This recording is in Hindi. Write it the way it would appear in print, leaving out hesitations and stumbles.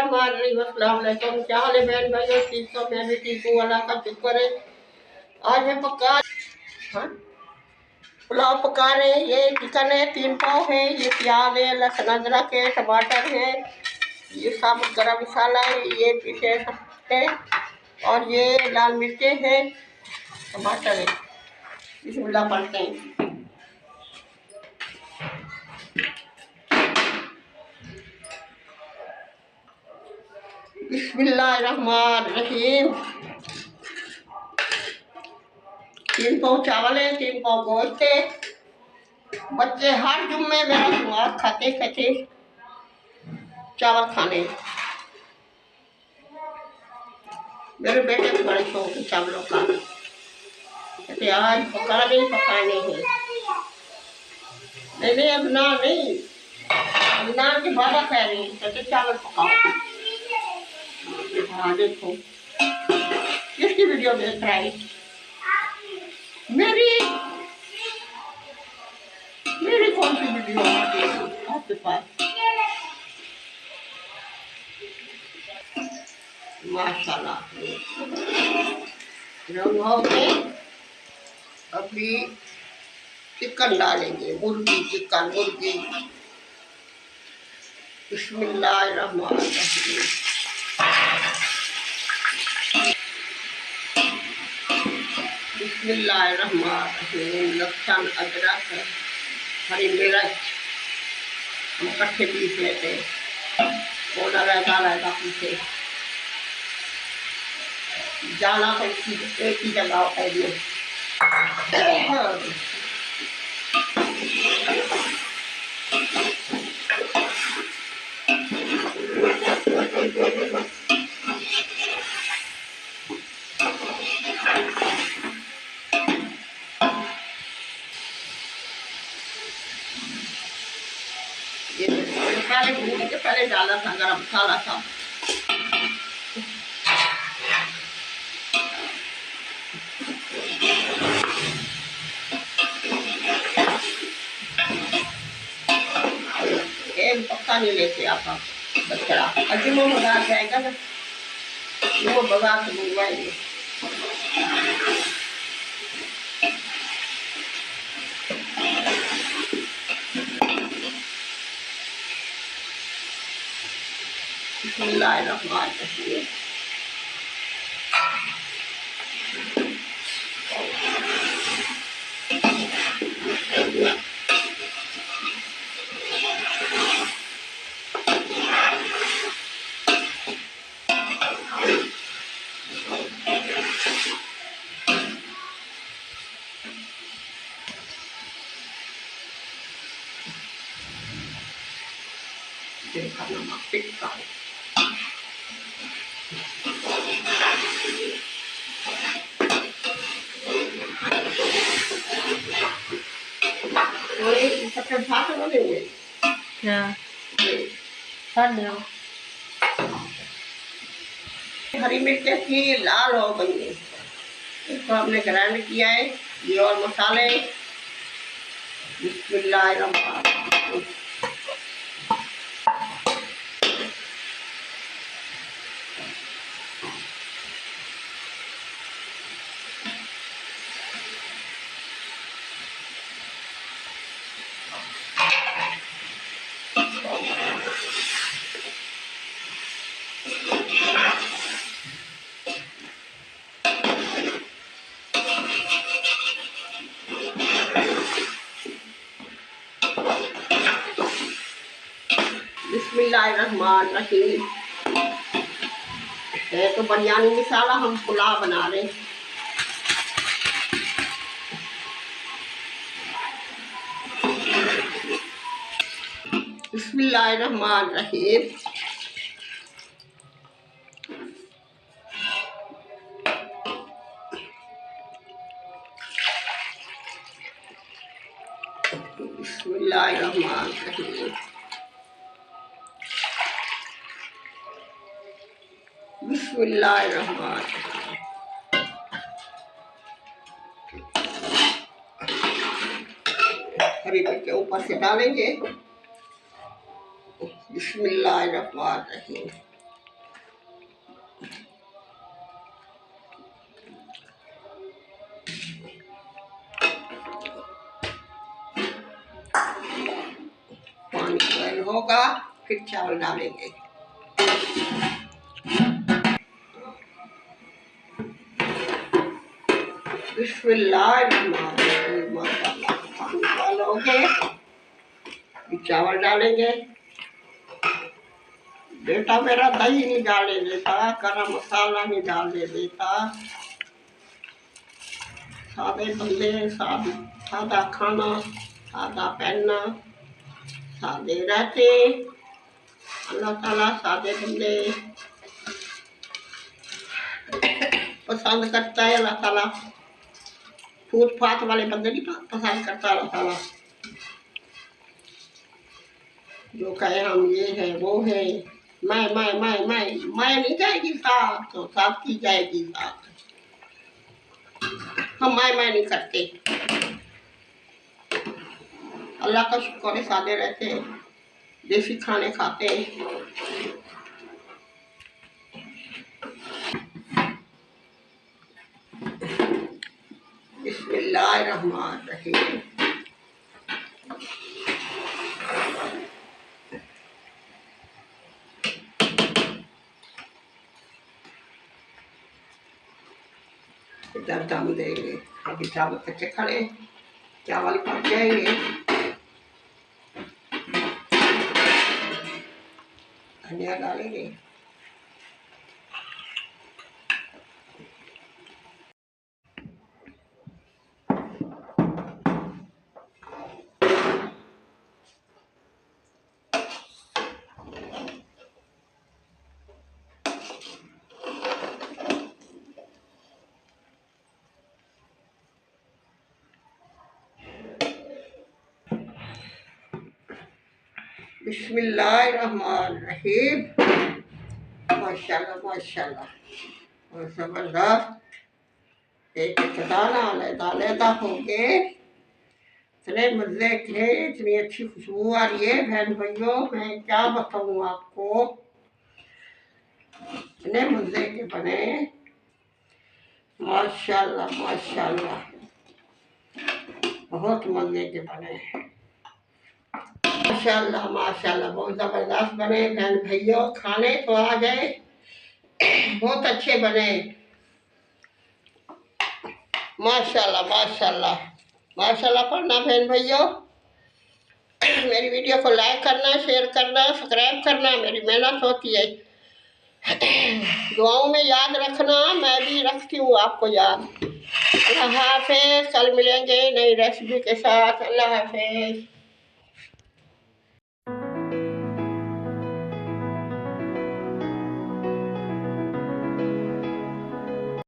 बिस्मिल्लाहिर्रहमानिर्रहीम। अस्सलाम वालेकुम। क्या हाल है बहन भाइयों? ठीक तो मैं भी ठीक हूँ, अल्लाह का शुक्र है। आज मैं पका हाँ पुलाव पका रहे हैं। ये चिकन है, 3 पाव है, ये प्याज है, लहसुन अदरक है, टमाटर है, ये साबुत गरम मसाला है, ये पीसे है और ये लाल मिर्चें हैं, टमाटर है। बिस्मिल्लाह पढ़ते हैं। बिस्मिल्लाहिर्रहमानिर्रहीम। 3 पाव चावल है, 3 पाव गोश्त है। बच्चे हर जुम्मे मेरा दिमाग खाते खाते चावल खाने। मेरे बेटे को बड़े शौक है चावलों का, कहते आज पकाने ही पकाने हैं। नहीं अब ना नहीं, अब ना के बाबा कह रहे हैं कहते चावल पकाओ। हाँ देखो किसकी वीडियो देख रहा है? मेरी मेरी कौन सी वीडियो आती है आपके पास? माशाल्लाह। रंग हो गए, अभी चिकन डालेंगे, मुर्गी चिकन मुर्गी। बिस्मिल्लाहिर्रहमानिर्रहीम। बिस्मिल्लाहिर्रहमानिर्रहीम। लहसुन अदरक हरी मिर्च हम इकट्ठे पीस लेते हैं, थोड़ा रहता रहता पीछे जाना तो एक ही जगह होता है ये। ये पहले भून के पहले डाला था गरम मसाला था। एक पक्का नहीं लेते आप बच्चा अभी वो बगा जाएगा ना, वो बगा के मंगवाएंगे। बिस्मिल्लाहिर्रहमानिर्रहीम। देखा नमक टिक्का क्या कर दो। हरी मिर्च की लाल हो गई है, इसको हमने ग्राइंड किया है। ये और मसाले बिस्मिल्लाहिर्रहमानिर्रहीम। बिस्मिल्लाहिर्रहमानिर्रहीम। है तो बिरयानी मसाला, हम पुलाव बना रहे हैं। बिस्मिल्लाहिर्रहमानिर्रहीम। बिस्मिल्लाहिर्रहमानिर्रहीम। बिस्मिल्लाहिर्रहमानिर्रहीम। हरी मिर्च ऊपर से डालेंगे। बिस्मिल्लाहिर्रहमानिर्रहीम। फिर चावल डालेंगे। बिस्मिल्लाहिर्रहमानिर्रहीम। माशाअल्लाह, पानी डालोगे, फिर चावल डालेंगे। बेटा मेरा दही नहीं डाले देता, गरम मसाला नहीं डाले देता। सादे बंदे, सादा खाना, सादा पहनना, सादे रहते। अल्लाह ताला सादे बंदे पसंद करता है। अल्लाह ताला फूट फाट वाले बंदे नहीं पसंद करता अल्लाह ताला। जो कहे हम ये है वो है, मैं नहीं जाएगी साथ, तो साथ की जाएगी साथ। हम मैं नहीं करते। अल्लाह का शुक्र है, सादे रहते हैं, देसी खाने खाते हैं। बिस्मिल्लाहिर्रहमानिर्रहीम। इधर दम देंगे। अभी चावल कच्चे खड़े, चावल पक जाएंगे। धनिया डालेंगे। बिस्मिल्लाहिर्रहमानिर्रहीम। माशाल्लाह माशाल्लाह, और ज़बरदस्त। एक एक दाना अलग-अलग हो गए। इतने मज़े के, इतनी अच्छी खुशबू आ रही है बहन भाइयों, मैं क्या बताऊँ आपको। इतने मज़े के बने, माशाल्लाह माशाल्लाह, बहुत मज़े के बने। माशाल्लाह माशाल्लाह, बहुत ज़बरदस्त बने बहन भाइयों। खाने तो आ गए, बहुत अच्छे बने। माशाल्लाह माशाल्लाह माशाल्लाह पढ़ना बहन भाइयों। मेरी वीडियो को लाइक करना, शेयर करना, सब्सक्राइब करना, मेरी मेहनत होती है। दुआओं में याद रखना, मैं भी रखती हूँ आपको याद। अल्लाह हाफ़िज़। कल मिलेंगे नई रेसिपी के साथ। अल्लाह हाफ़िज़।